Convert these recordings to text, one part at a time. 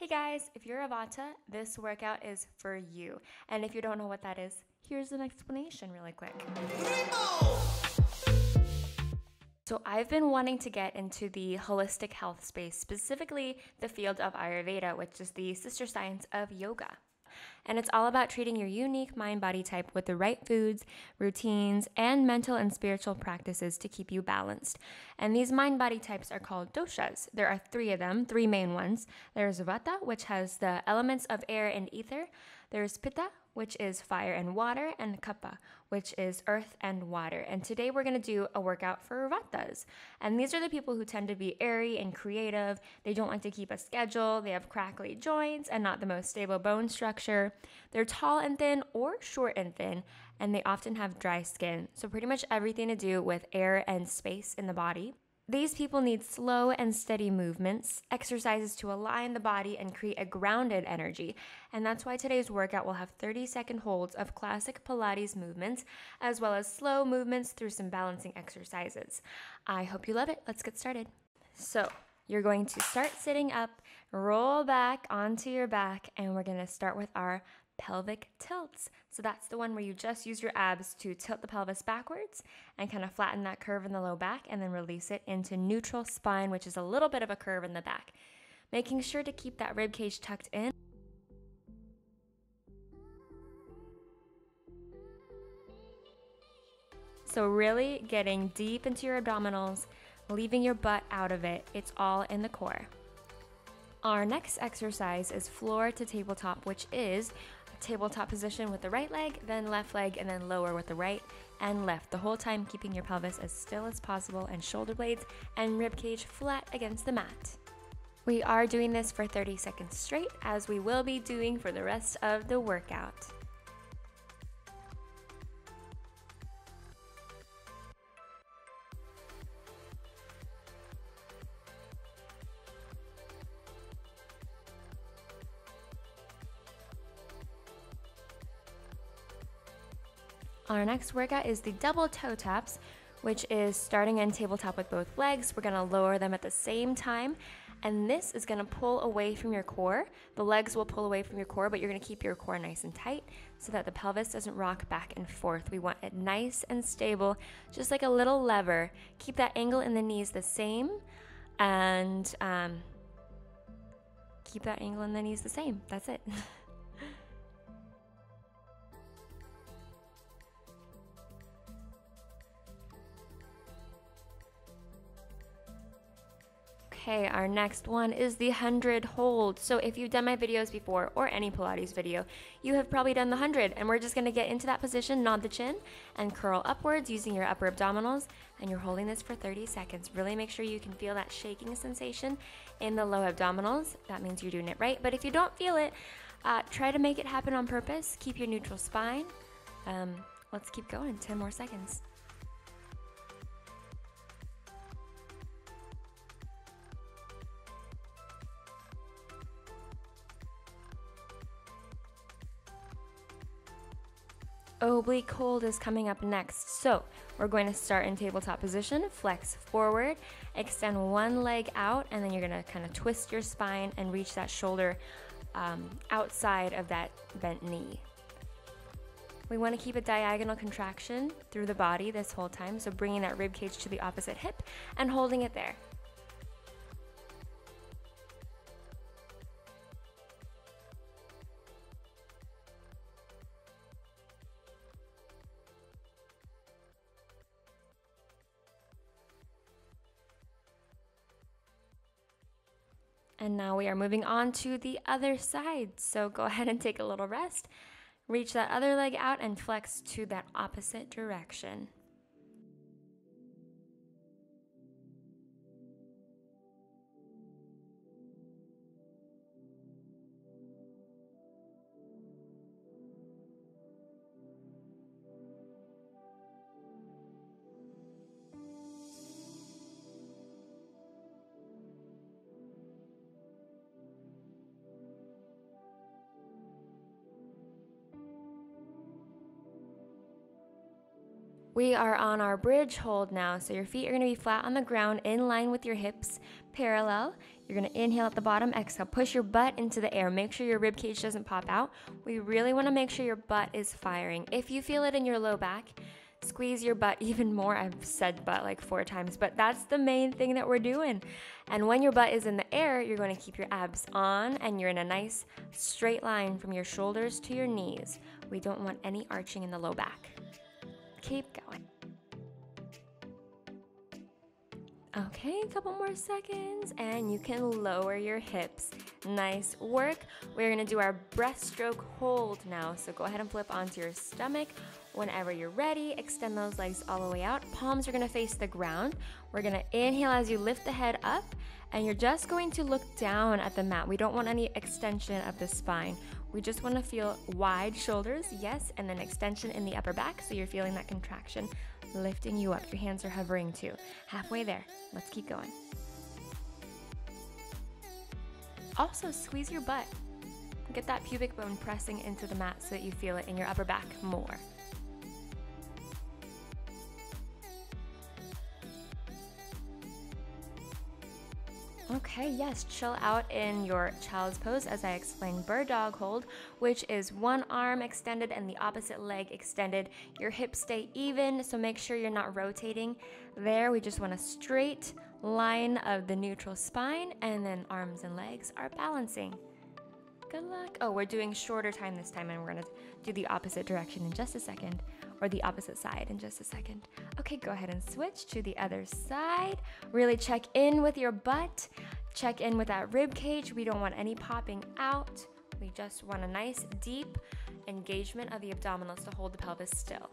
Hey guys, if you're a Vata, this workout is for you. And if you don't know what that is, here's an explanation really quick. So I've been wanting to get into the holistic health space, specifically the field of Ayurveda, which is the sister science of yoga. And it's all about treating your unique mind body type with the right foods, routines, and mental and spiritual practices to keep you balanced. And these mind body types are called doshas. There are three of them, three main ones. There's Vata, which has the elements of air and ether. There's Pitta, which is fire and water, and Kapha, which is earth and water. And today we're going to do a workout for Vatas. And these are the people who tend to be airy and creative. They don't like to keep a schedule. They have crackly joints and not the most stable bone structure. They're tall and thin or short and thin, and they often have dry skin. So pretty much everything to do with air and space in the body. These people need slow and steady movements, exercises to align the body and create a grounded energy. And that's why today's workout will have 30-second holds of classic Pilates movements, as well as slow movements through some balancing exercises. I hope you love it. Let's get started. So you're going to start sitting up, roll back onto your back, and we're going to start with our pelvic tilts. So that's the one where you just use your abs to tilt the pelvis backwards and kind of flatten that curve in the low back and then release it into neutral spine, which is a little bit of a curve in the back. Making sure to keep that rib cage tucked in. So really getting deep into your abdominals, leaving your butt out of it. It's all in the core. Our next exercise is floor to tabletop, which is tabletop position with the right leg, then left leg, and then lower with the right and left. The whole time keeping your pelvis as still as possible and shoulder blades and rib cage flat against the mat. We are doing this for 30 seconds straight, as we will be doing for the rest of the workout. Our next workout is the double toe taps, which is starting in tabletop with both legs. We're gonna lower them at the same time, and this is gonna pull away from your core. The legs will pull away from your core, but you're gonna keep your core nice and tight so that the pelvis doesn't rock back and forth. We want it nice and stable, just like a little lever. Keep that angle in the knees the same, and keep that angle in the knees the same. That's it. Okay, our next one is the 100 hold. So if you've done my videos before or any Pilates video, you have probably done the 100, and we're just gonna get into that position, nod the chin, and curl upwards using your upper abdominals, and you're holding this for 30 seconds. Really make sure you can feel that shaking sensation in the low abdominals. That means you're doing it right, but if you don't feel it, try to make it happen on purpose. Keep your neutral spine. Let's keep going, 10 more seconds. Oblique hold is coming up next. So we're going to start in tabletop position, flex forward, extend one leg out, and then you're gonna kind of twist your spine and reach that shoulder outside of that bent knee. We want to keep a diagonal contraction through the body this whole time, so bringing that rib cage to the opposite hip and holding it there. And now we are moving on to the other side. So go ahead and take a little rest. Reach that other leg out and flex to that opposite direction. We are on our bridge hold now, so your feet are going to be flat on the ground in line with your hips, parallel. You're going to inhale at the bottom, exhale, push your butt into the air. Make sure your rib cage doesn't pop out. We really want to make sure your butt is firing. If you feel it in your low back, squeeze your butt even more. I've said butt like 4 times, but that's the main thing that we're doing. And when your butt is in the air, you're going to keep your abs on and you're in a nice straight line from your shoulders to your knees. We don't want any arching in the low back. Keep going. Okay, a couple more seconds and you can lower your hips. Nice work. We're gonna do our breaststroke hold now. So go ahead and flip onto your stomach. Whenever you're ready, extend those legs all the way out. Palms are gonna face the ground. We're gonna inhale as you lift the head up and you're just going to look down at the mat. We don't want any extension of the spine. We just want to feel wide shoulders, yes, and then extension in the upper back so you're feeling that contraction lifting you up. Your hands are hovering too. Halfway there. Let's keep going. Also, squeeze your butt. Get that pubic bone pressing into the mat so that you feel it in your upper back more. Okay, yes, chill out in your child's pose as I explained. Bird dog hold, which is one arm extended and the opposite leg extended. Your hips stay even, so make sure you're not rotating there. We just want a straight line of the neutral spine, and then arms and legs are balancing. Good luck. Oh, we're doing shorter time this time, and we're gonna do the opposite direction in just a second, or the opposite side in just a second. Okay, go ahead and switch to the other side. Really check in with your butt. Check in with that rib cage. We don't want any popping out. We just want a nice deep engagement of the abdominals to hold the pelvis still.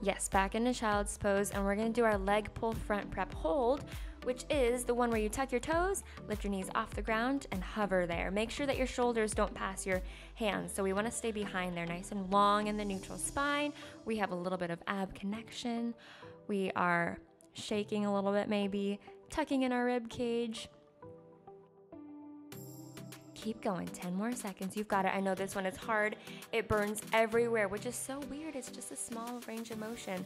Yes, back into child's pose, and we're gonna do our leg pull front prep hold, which is the one where you tuck your toes, lift your knees off the ground, and hover there. Make sure that your shoulders don't pass your hands, so we wanna stay behind there, nice and long in the neutral spine. We have a little bit of ab connection. We are shaking a little bit maybe, tucking in our rib cage. Keep going, 10 more seconds. You've got it. I know this one is hard. It burns everywhere, which is so weird. It's just a small range of motion.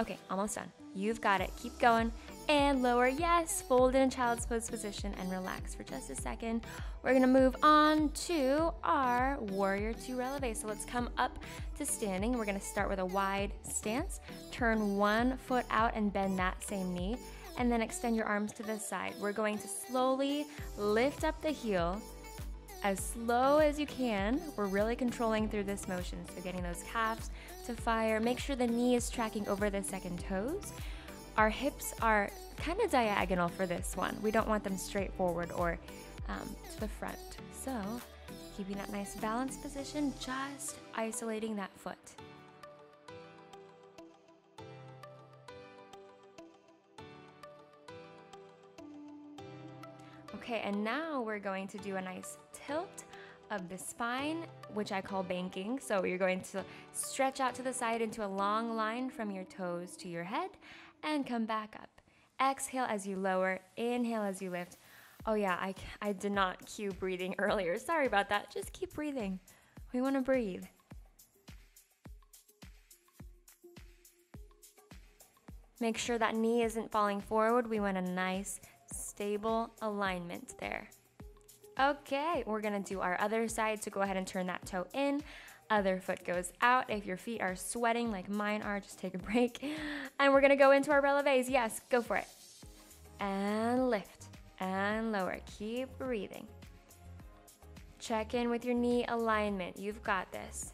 Okay, almost done. You've got it. Keep going and lower. Yes, fold in child's pose position and relax for just a second. We're gonna move on to our warrior 2 releve. So let's come up to standing. We're gonna start with a wide stance. Turn one foot out and bend that same knee, and then extend your arms to the side. We're going to slowly lift up the heel as slow as you can. We're really controlling through this motion, so getting those calves to fire. Make sure the knee is tracking over the second toes. Our hips are kind of diagonal for this one. We don't want them straight forward or to the front. So keeping that nice balanced position, just isolating that foot. Okay, and now we're going to do a nice tilt of the spine, which I call banking. So you're going to stretch out to the side into a long line from your toes to your head and come back up. Exhale as you lower, inhale as you lift. Oh yeah, I did not cue breathing earlier. Sorry about that. Just keep breathing. We want to breathe. Make sure that knee isn't falling forward. We want a nice stable alignment there. Okay, we're gonna do our other side, so go ahead and turn that toe in. Other foot goes out. If your feet are sweating like mine are, just take a break. And we're gonna go into our releves. Yes, go for it. And lift and lower. Keep breathing. Check in with your knee alignment. You've got this.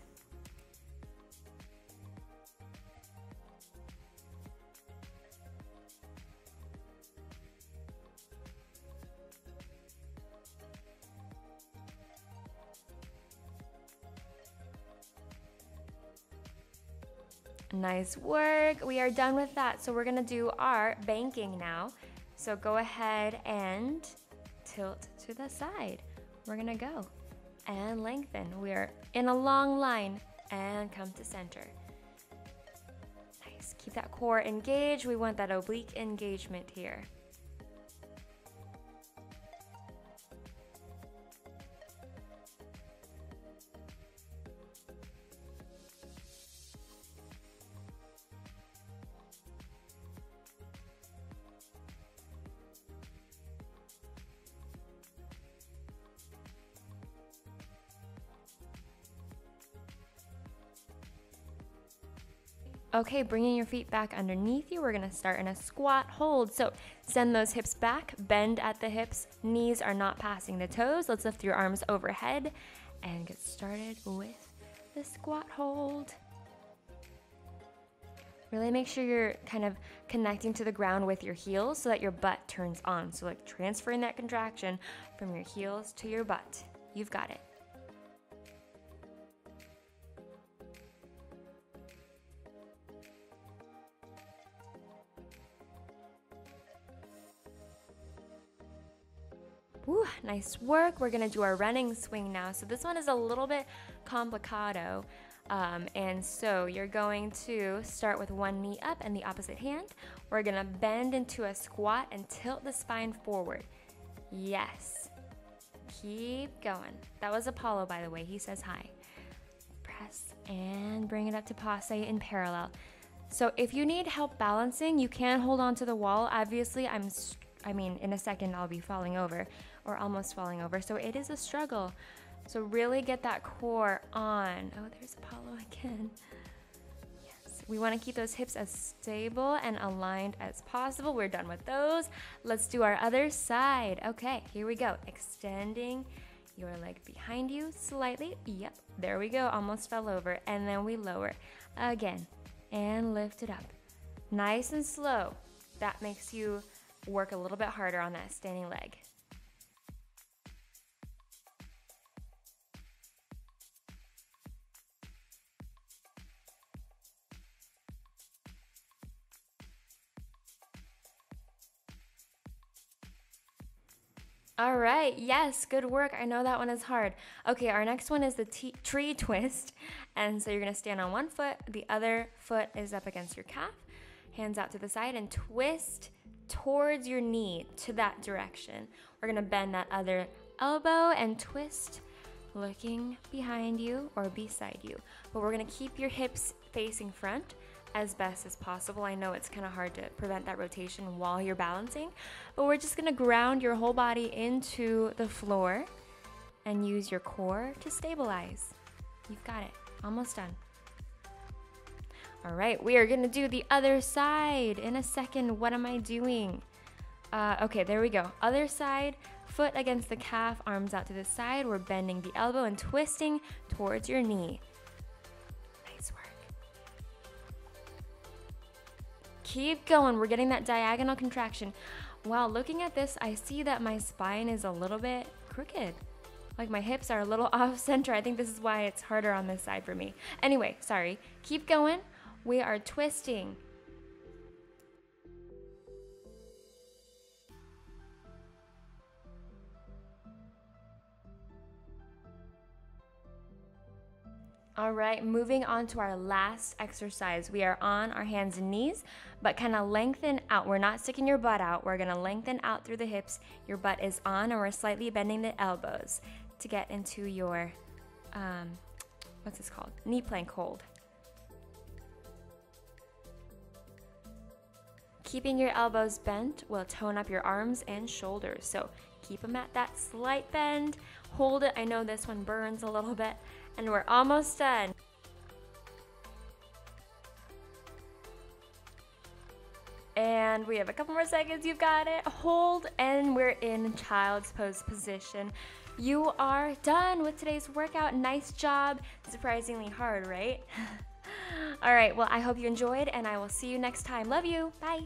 Nice work. We are done with that. So we're gonna do our banking now. So go ahead and tilt to the side. We're gonna go and lengthen. We're in a long line and come to center. Nice. Keep that core engaged. We want that oblique engagement here. Okay, bringing your feet back underneath you, we're gonna start in a squat hold. So send those hips back, bend at the hips, knees are not passing the toes. Let's lift your arms overhead and get started with the squat hold. Really make sure you're kind of connecting to the ground with your heels so that your butt turns on. So like transferring that contraction from your heels to your butt. You've got it. Woo, nice work. We're gonna do our running swing now. So this one is a little bit complicado. And so you're going to start with one knee up and the opposite hand. We're gonna bend into a squat and tilt the spine forward. Yes. Keep going. That was Apollo, by the way. He says hi. Press and bring it up to passe in parallel. So if you need help balancing, you can hold on to the wall. Obviously, in a second I'll be falling over or almost falling over. So it is a struggle. So really get that core on. Oh, there's Apollo again. Yes, we want to keep those hips as stable and aligned as possible. We're done with those. Let's do our other side. Okay, here we go. Extending your leg behind you slightly. Yep, there we go. Almost fell over. And then we lower again and lift it up. Nice and slow. That makes you work a little bit harder on that standing leg. All right, yes, good work. I know that one is hard. Okay, our next one is the tree twist. And so you're gonna stand on one foot, the other foot is up against your calf, hands out to the side and twist towards your knee to that direction. We're gonna bend that other elbow and twist, looking behind you or beside you. But we're gonna keep your hips facing front as best as possible. I know it's kind of hard to prevent that rotation while you're balancing, but we're just gonna ground your whole body into the floor and use your core to stabilize. You've got it, almost done. All right, we are gonna do the other side in a second. What am I doing? Okay, there we go. Other side, foot against the calf, arms out to the side. We're bending the elbow and twisting towards your knee. Nice work. Keep going. We're getting that diagonal contraction. Wow, looking at this, I see that my spine is a little bit crooked. Like my hips are a little off center. I think this is why it's harder on this side for me. Anyway, sorry. Keep going. We are twisting. All right, moving on to our last exercise. We are on our hands and knees, but kind of lengthen out. We're not sticking your butt out. We're gonna lengthen out through the hips. Your butt is on, and we're slightly bending the elbows to get into your, what's this called? Knee plank hold. Keeping your elbows bent will tone up your arms and shoulders. So keep them at that slight bend. Hold it. I know this one burns a little bit. And we're almost done. And we have a couple more seconds. You've got it. Hold, and we're in child's pose position. You are done with today's workout. Nice job. Surprisingly hard, right? All right, well, I hope you enjoyed, and I will see you next time. Love you. Bye.